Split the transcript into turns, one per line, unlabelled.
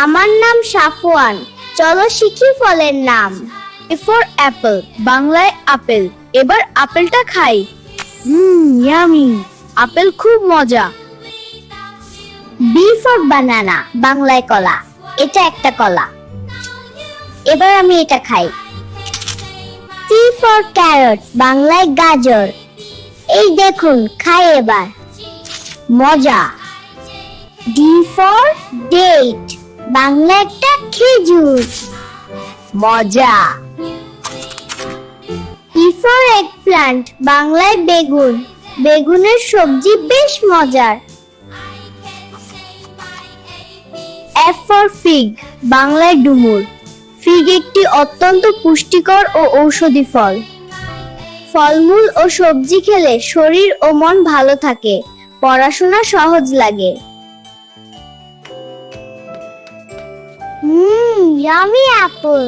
আমার নাম সাফওয়ান। চলো শিখি ফলের নাম।
এ ফর অ্যাপল, বাংলায় আপেল। এবার আপেলটা খাই। ইয়ামি, আপেল খুব মজা।
বি ফর বানানা, বাংলায় কলা। এটা একটা কলা। এবার আমি এটা খাই। সি ফর ক্যারট, বাংলায় গাজর। এই দেখুন, খাই এবার। মজা। ডি ফর ডেট, বাংলা একটা খেজুর। মজা। ই ফর এগপ্লান্ট, বাংলায় বেগুন। বেগুনের সবজি বেশ মজার। এফ ফর ফিগ, বাংলায় ডুমুর। ফিগ একটি অত্যন্ত পুষ্টিকর ও ঔষধি ফল। ফলমূল ও সবজি খেলে শরীর ও মন ভালো থাকে, পড়াশোনা সহজ লাগে। Yummy Apple.